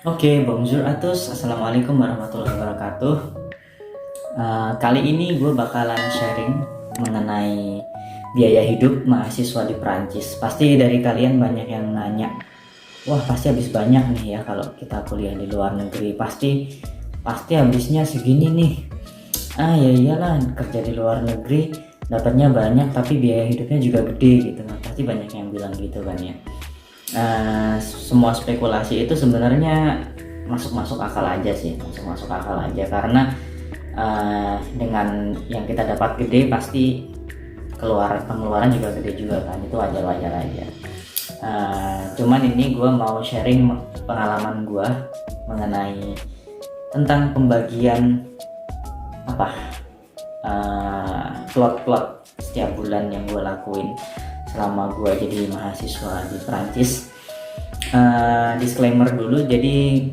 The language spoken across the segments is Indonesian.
Oke, bonjour à tous. Assalamualaikum warahmatullahi wabarakatuh. Kali ini gue bakalan sharing mengenai biaya hidup mahasiswa di Prancis. Pasti dari kalian banyak yang nanya, wah pasti habis banyak nih ya kalau kita kuliah di luar negeri. Pasti habisnya segini nih. Ya iyalah, kerja di luar negeri dapatnya banyak tapi biaya hidupnya juga gede gitu kan. Pasti banyak yang bilang gitu kan ya. Semua spekulasi itu sebenarnya masuk akal aja sih, masuk akal aja karena dengan yang kita dapat gede pasti pengeluaran juga gede juga kan, itu wajar aja. Cuman ini gue mau sharing pengalaman gue mengenai tentang pembagian apa plot setiap bulan yang gue lakuin selama gue jadi mahasiswa di Prancis. Disclaimer dulu, jadi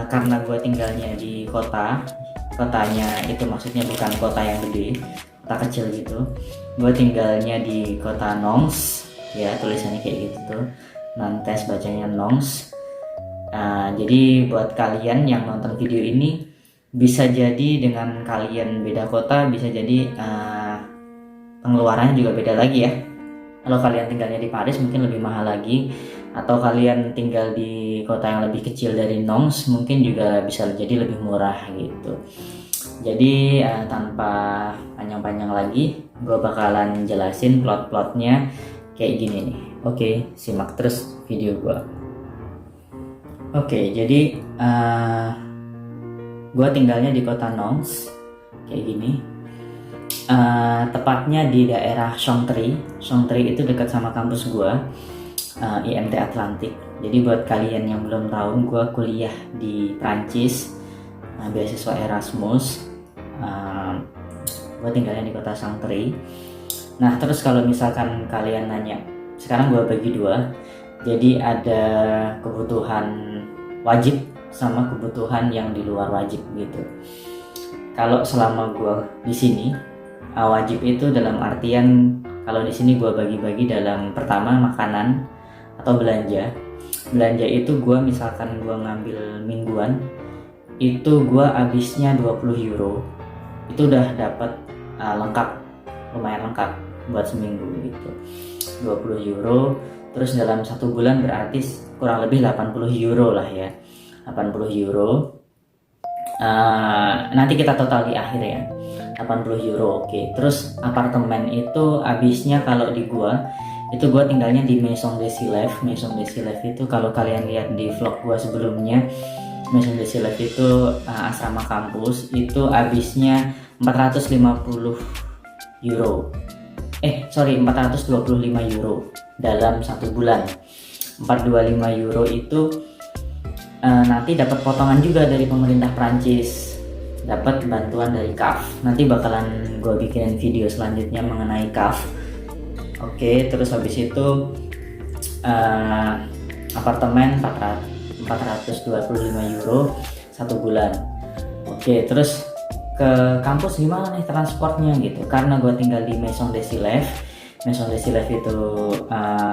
karena gue tinggalnya di kotanya itu maksudnya bukan kota yang gede, kota kecil gitu. Gue tinggalnya di kota Nantes, ya tulisannya kayak gitu tuh, Nantes bacanya Nantes. Jadi buat kalian yang nonton video ini, bisa jadi dengan kalian beda kota, bisa jadi pengeluarannya juga beda lagi ya. Kalau kalian tinggalnya di Paris mungkin lebih mahal lagi, atau kalian tinggal di kota yang lebih kecil dari Nantes mungkin juga bisa jadi lebih murah gitu. Jadi tanpa panjang-panjang lagi, gue bakalan jelasin plot-plotnya kayak gini nih. Oke, simak terus video gue. Oke, jadi gue tinggalnya di kota Nantes kayak gini. Tepatnya di daerah Chongtri itu dekat sama kampus gue, IMT Atlantik. Jadi buat kalian yang belum tahu, gue kuliah di Prancis, beasiswa Erasmus. Gue tinggalnya di kota Chongtri. Nah terus kalau misalkan kalian nanya, sekarang gue bagi dua. Jadi ada kebutuhan wajib sama kebutuhan yang di luar wajib gitu. Kalau selama gue di sini, wajib itu dalam artian kalau di sini gue bagi-bagi dalam pertama makanan atau belanja. Belanja itu gue misalkan gue ngambil mingguan, itu gue habisnya 20 euro. Itu udah dapat lengkap, lumayan lengkap buat seminggu gitu. 20 euro, terus dalam satu bulan berarti kurang lebih 80 euro lah ya. 80 euro. Nanti kita total di akhir ya, 80 euro. Oke. Terus apartemen itu habisnya kalau di gua itu gua tinggalnya di Maison des Sylèves. Maison des Sylèves itu kalau kalian lihat di vlog gua sebelumnya, Maison des Sylèves itu asrama kampus, itu habisnya 450 euro. 425 euro dalam satu bulan. 425 euro itu nanti dapat potongan juga dari pemerintah Prancis, dapat bantuan dari CAF. Nanti bakalan gue bikinin video selanjutnya mengenai CAF. Oke, terus habis itu apartemen 425 euro satu bulan. Oke, terus ke kampus gimana nih transportnya gitu, karena gue tinggal di Maison des Sylèves. Maison des Sylèves itu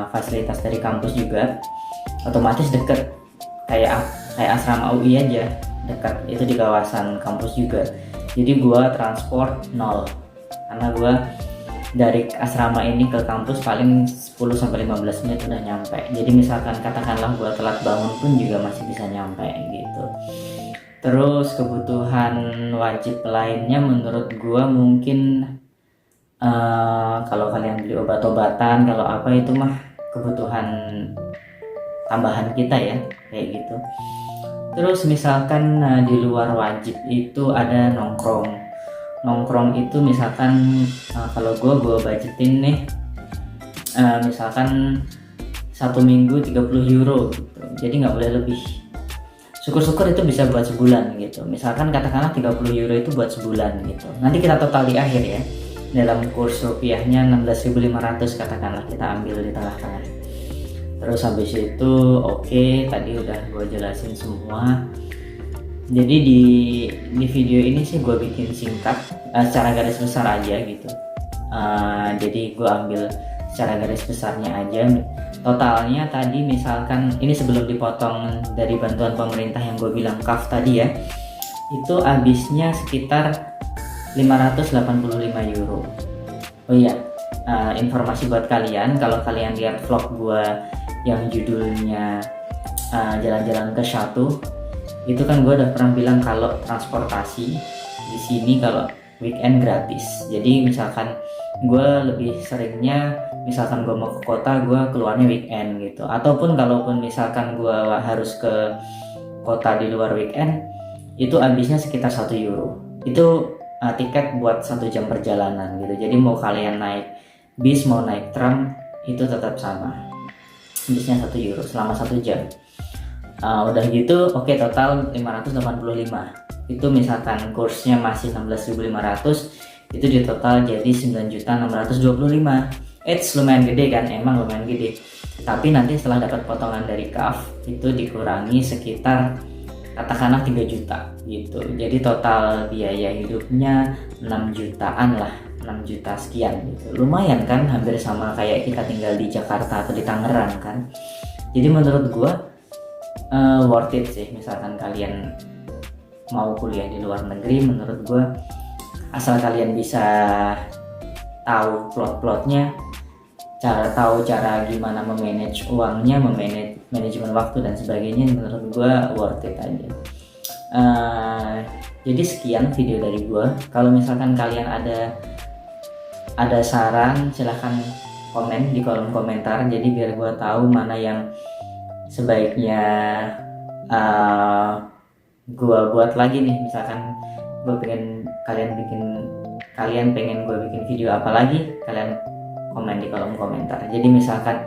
fasilitas dari kampus juga, otomatis deket kayak asrama UI aja, dekat itu di kawasan kampus juga. Jadi gua transport nol, karena gua dari asrama ini ke kampus paling 10-15 menit udah nyampe. Jadi misalkan katakanlah gua telat bangun pun juga masih bisa nyampe gitu. Terus kebutuhan wajib lainnya menurut gua mungkin kalau kalian beli obat-obatan, kalau apa itu mah kebutuhan tambahan kita ya, kayak gitu. Terus misalkan di luar wajib itu ada nongkrong itu misalkan kalau gue budgetin nih, misalkan satu minggu 30 euro gitu. Jadi nggak boleh lebih. Syukur-syukur itu bisa buat sebulan gitu. Misalkan katakanlah 30 euro itu buat sebulan gitu. Nanti kita total di akhir ya, dalam kurs rupiahnya 16.500 katakanlah kita ambil di tengah-tengah. Terus habis itu oke, tadi udah gue jelasin semua. Jadi di video ini sih gue bikin singkat, secara garis besar aja gitu. Jadi gue ambil secara garis besarnya aja. Totalnya tadi misalkan ini sebelum dipotong dari bantuan pemerintah yang gue bilang CAF tadi ya, itu habisnya sekitar 585 euro. Oh iya, informasi buat kalian, kalau kalian lihat vlog gue yang judulnya jalan-jalan ke Chateau, itu kan gue udah pernah bilang kalau transportasi di sini kalau weekend gratis. Jadi misalkan gue lebih seringnya, misalkan gue mau ke kota, gue keluarnya weekend gitu. Ataupun kalaupun misalkan gue harus ke kota di luar weekend, itu habisnya sekitar 1 euro. Itu tiket buat 1 jam perjalanan gitu. Jadi mau kalian naik bis, mau naik tram, itu tetap sama. Habisnya 1 euro selama 1 jam. Udah gitu, oke, total 585. Itu misalkan kursnya masih 16.500, itu di total jadi 9.625. Lumayan gede kan, emang lumayan gede. Tapi nanti setelah dapat potongan dari CAF, itu dikurangi sekitar katakanlah 3 juta gitu. Jadi total biaya hidupnya 6 jutaan lah, 6 juta sekian gitu. Lumayan kan, hampir sama kayak kita tinggal di Jakarta atau di Tangerang kan. Jadi menurut gua worth it sih, misalkan kalian mau kuliah di luar negeri. Menurut gue, asal kalian bisa tahu plot-plotnya, tahu cara gimana memanage uangnya, memanage manajemen waktu dan sebagainya, menurut gue worth it aja. Jadi sekian video dari gue. Kalau misalkan kalian ada saran, silahkan komen di kolom komentar, jadi biar gue tahu mana yang sebaiknya gua buat lagi nih. Misalkan gue pengen kalian pengen gue bikin video apa lagi, kalian komen di kolom komentar. Jadi misalkan,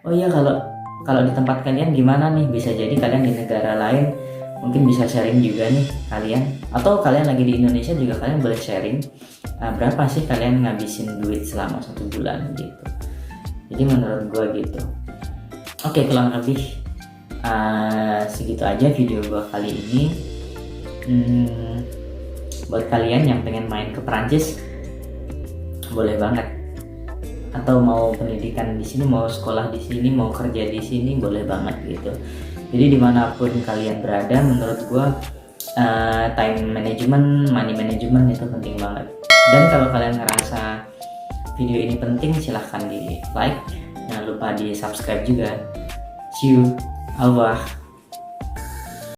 oh iya, kalau di tempat kalian gimana nih, bisa jadi kalian di negara lain mungkin bisa sharing juga nih kalian, atau kalian lagi di Indonesia juga kalian boleh sharing berapa sih kalian ngabisin duit selama 1 bulan gitu. Jadi menurut gue gitu. Oke, kurang lebih segitu aja video gue kali ini. Buat kalian yang pengen main ke Perancis, boleh banget. Atau mau pendidikan di sini, mau sekolah di sini, mau kerja di sini, boleh banget gitu. Jadi dimanapun kalian berada, menurut gue time management, money management itu penting banget. Dan kalau kalian ngerasa video ini penting, silahkan di like, jangan lupa di subscribe juga. See you. Au revoir.